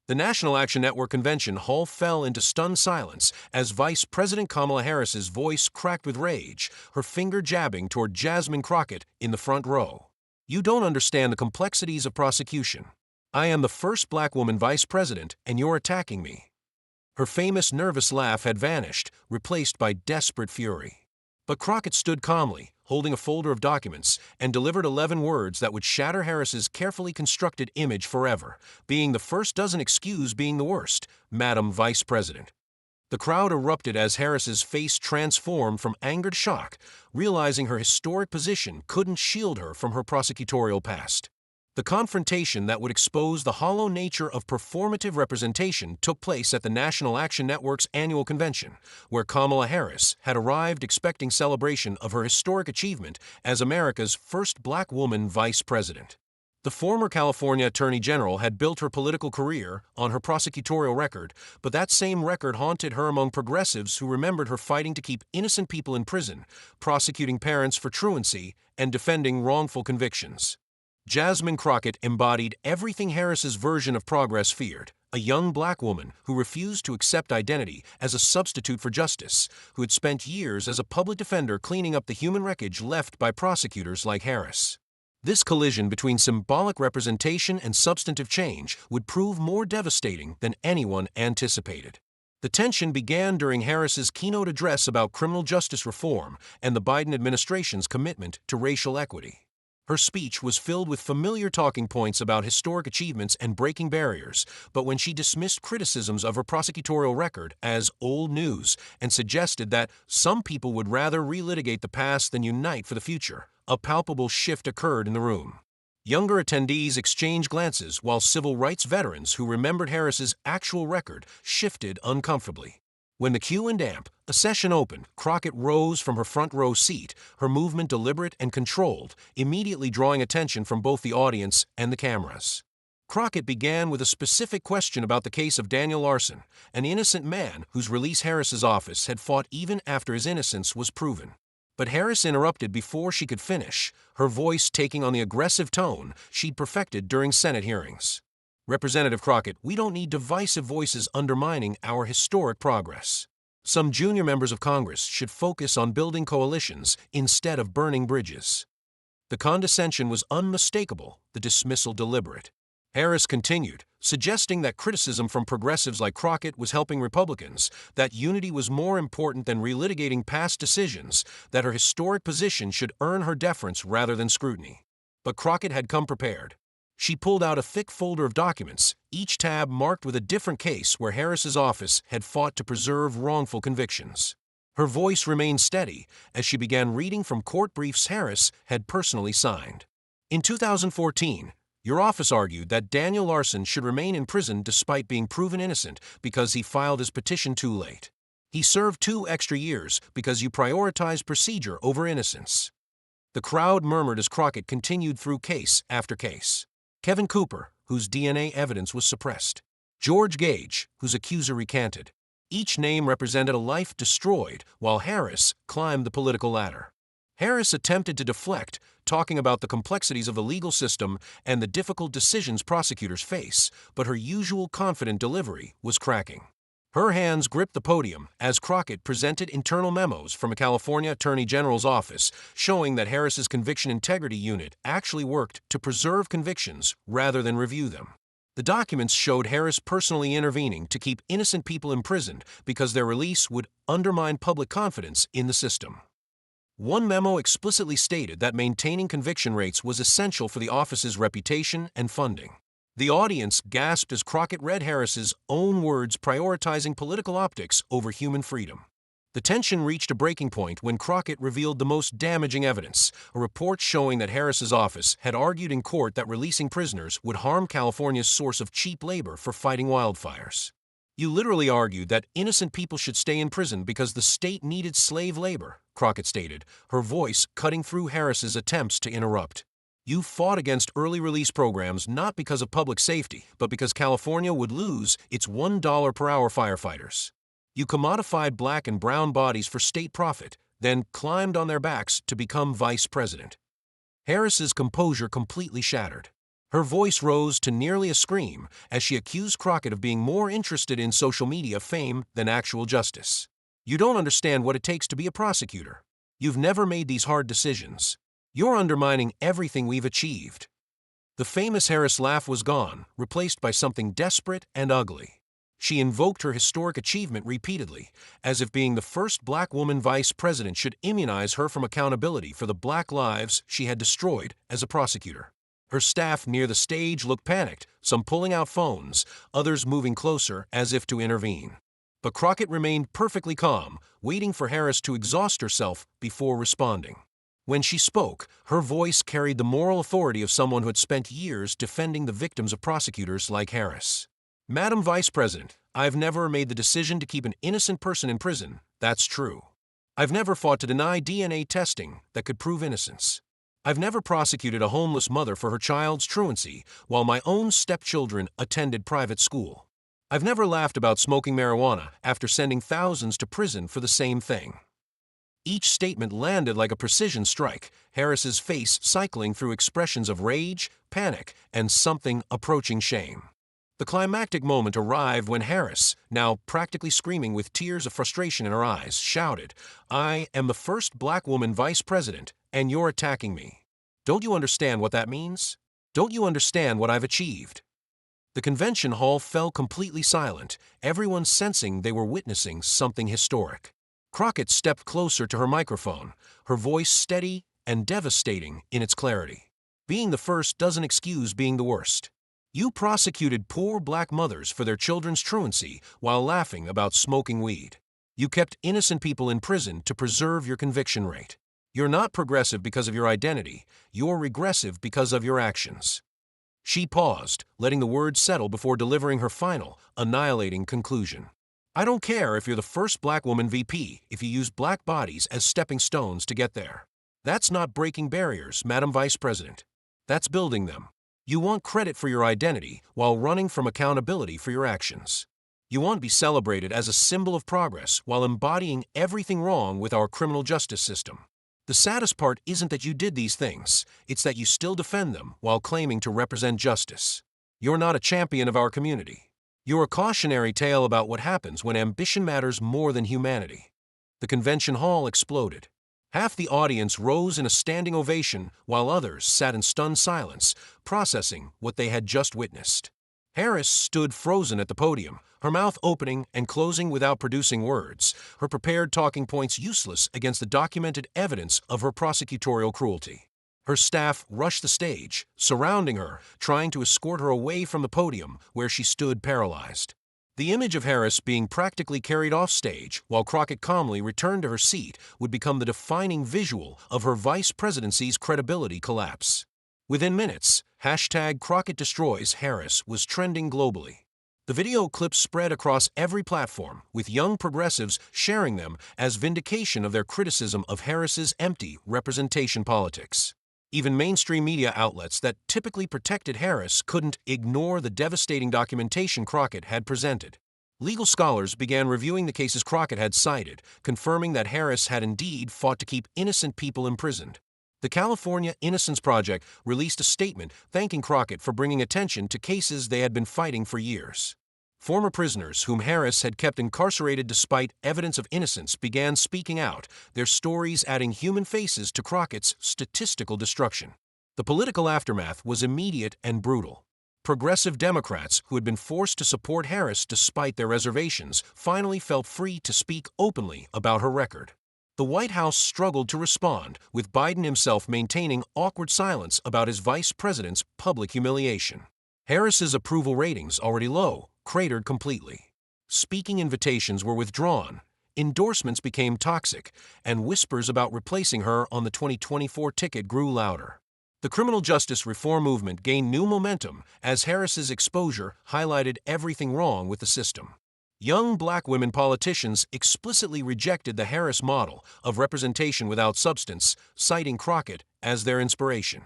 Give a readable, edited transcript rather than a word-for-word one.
The National Action Network convention hall fell into stunned silence as Vice President Kamala Harris's voice cracked with rage, her finger jabbing toward Jasmine Crockett in the front row. "You don't understand the complexities of prosecution. I am the first black woman vice president, and you're attacking me." Her famous nervous laugh had vanished, replaced by desperate fury. But Crockett stood calmly, holding a folder of documents, and delivered 11 words that would shatter Harris's carefully constructed image forever. "Being the first doesn't excuse being the worst, Madam Vice President." The crowd erupted as Harris's face transformed from angered shock, realizing her historic position couldn't shield her from her prosecutorial past. The confrontation that would expose the hollow nature of performative representation took place at the National Action Network's annual convention, where Kamala Harris had arrived expecting celebration of her historic achievement as America's first black woman vice president. The former California Attorney General had built her political career on her prosecutorial record, but that same record haunted her among progressives who remembered her fighting to keep innocent people in prison, prosecuting parents for truancy, and defending wrongful convictions. Jasmine Crockett embodied everything Harris's version of progress feared: a young black woman who refused to accept identity as a substitute for justice, who had spent years as a public defender cleaning up the human wreckage left by prosecutors like Harris. This collision between symbolic representation and substantive change would prove more devastating than anyone anticipated. The tension began during Harris's keynote address about criminal justice reform and the Biden administration's commitment to racial equity. Her speech was filled with familiar talking points about historic achievements and breaking barriers, but when she dismissed criticisms of her prosecutorial record as old news and suggested that some people would rather relitigate the past than unite for the future, a palpable shift occurred in the room. Younger attendees exchanged glances while civil rights veterans who remembered Harris's actual record shifted uncomfortably. When the cue and amp, a session opened, Crockett rose from her front row seat, her movement deliberate and controlled, immediately drawing attention from both the audience and the cameras. Crockett began with a specific question about the case of Daniel Larson, an innocent man whose release Harris's office had fought even after his innocence was proven. But Harris interrupted before she could finish, her voice taking on the aggressive tone she'd perfected during Senate hearings. "Representative Crockett, we don't need divisive voices undermining our historic progress. Some junior members of Congress should focus on building coalitions instead of burning bridges." The condescension was unmistakable, the dismissal deliberate. Harris continued, suggesting that criticism from progressives like Crockett was helping Republicans, that unity was more important than relitigating past decisions, that her historic position should earn her deference rather than scrutiny. But Crockett had come prepared. She pulled out a thick folder of documents, each tab marked with a different case where Harris's office had fought to preserve wrongful convictions. Her voice remained steady as she began reading from court briefs Harris had personally signed. "In 2014, your office argued that Daniel Larson should remain in prison despite being proven innocent because he filed his petition too late. He served 2 extra years because you prioritized procedure over innocence." The crowd murmured as Crockett continued through case after case. Kevin Cooper, whose DNA evidence was suppressed. George Gage, whose accuser recanted. Each name represented a life destroyed, while Harris climbed the political ladder. Harris attempted to deflect, talking about the complexities of the legal system and the difficult decisions prosecutors face, but her usual confident delivery was cracking. Her hands gripped the podium as Crockett presented internal memos from a California Attorney General's office showing that Harris's Conviction Integrity Unit actually worked to preserve convictions rather than review them. The documents showed Harris personally intervening to keep innocent people imprisoned because their release would undermine public confidence in the system. One memo explicitly stated that maintaining conviction rates was essential for the office's reputation and funding. The audience gasped as Crockett read Harris's own words prioritizing political optics over human freedom. The tension reached a breaking point when Crockett revealed the most damaging evidence, a report showing that Harris's office had argued in court that releasing prisoners would harm California's source of cheap labor for fighting wildfires. "You literally argued that innocent people should stay in prison because the state needed slave labor," Crockett stated, her voice cutting through Harris's attempts to interrupt. "You fought against early release programs not because of public safety, but because California would lose its $1 per hour firefighters. You commodified black and brown bodies for state profit, then climbed on their backs to become vice president." Harris's composure completely shattered. Her voice rose to nearly a scream as she accused Crockett of being more interested in social media fame than actual justice. You don't understand what it takes to be a prosecutor. You've never made these hard decisions. You're undermining everything we've achieved. The famous Harris laugh was gone, replaced by something desperate and ugly. She invoked her historic achievement repeatedly, as if being the first black woman vice president should immunize her from accountability for the black lives she had destroyed as a prosecutor. Her staff near the stage looked panicked, some pulling out phones, others moving closer as if to intervene. But Crockett remained perfectly calm, waiting for Harris to exhaust herself before responding. When she spoke, her voice carried the moral authority of someone who had spent years defending the victims of prosecutors like Harris. Madam Vice President, I've never made the decision to keep an innocent person in prison, that's true. I've never fought to deny DNA testing that could prove innocence. I've never prosecuted a homeless mother for her child's truancy while my own stepchildren attended private school. I've never laughed about smoking marijuana after sending thousands to prison for the same thing. Each statement landed like a precision strike, Harris's face cycling through expressions of rage, panic, and something approaching shame. The climactic moment arrived when Harris, now practically screaming with tears of frustration in her eyes, shouted, "I am the first black woman vice president, and you're attacking me. Don't you understand what that means? Don't you understand what I've achieved?" The convention hall fell completely silent, everyone sensing they were witnessing something historic. Crockett stepped closer to her microphone, her voice steady and devastating in its clarity. Being the first doesn't excuse being the worst. You prosecuted poor black mothers for their children's truancy while laughing about smoking weed. You kept innocent people in prison to preserve your conviction rate. You're not progressive because of your identity, you're regressive because of your actions. She paused, letting the words settle before delivering her final, annihilating conclusion. I don't care if you're the first black woman VP if you use black bodies as stepping stones to get there. That's not breaking barriers, Madam Vice President. That's building them. You want credit for your identity while running from accountability for your actions. You want to be celebrated as a symbol of progress while embodying everything wrong with our criminal justice system. The saddest part isn't that you did these things, it's that you still defend them while claiming to represent justice. You're not a champion of our community. You're a cautionary tale about what happens when ambition matters more than humanity. The convention hall exploded. Half the audience rose in a standing ovation while others sat in stunned silence, processing what they had just witnessed. Harris stood frozen at the podium, her mouth opening and closing without producing words, her prepared talking points useless against the documented evidence of her prosecutorial cruelty. Her staff rushed the stage, surrounding her, trying to escort her away from the podium where she stood paralyzed. The image of Harris being practically carried off stage while Crockett calmly returned to her seat would become the defining visual of her vice presidency's credibility collapse. Within minutes, #CrockettDestroysHarris was trending globally. The video clips spread across every platform, with young progressives sharing them as vindication of their criticism of Harris's empty representation politics. Even mainstream media outlets that typically protected Harris couldn't ignore the devastating documentation Crockett had presented. Legal scholars began reviewing the cases Crockett had cited, confirming that Harris had indeed fought to keep innocent people imprisoned. The California Innocence Project released a statement thanking Crockett for bringing attention to cases they had been fighting for years. Former prisoners whom Harris had kept incarcerated despite evidence of innocence began speaking out, their stories adding human faces to Crockett's statistical destruction. The political aftermath was immediate and brutal. Progressive Democrats who had been forced to support Harris despite their reservations finally felt free to speak openly about her record. The White House struggled to respond, with Biden himself maintaining awkward silence about his vice president's public humiliation. Harris's approval ratings, already low, cratered completely. Speaking invitations were withdrawn, endorsements became toxic, and whispers about replacing her on the 2024 ticket grew louder. The criminal justice reform movement gained new momentum as Harris's exposure highlighted everything wrong with the system. Young black women politicians explicitly rejected the Harris model of representation without substance, citing Crockett as their inspiration.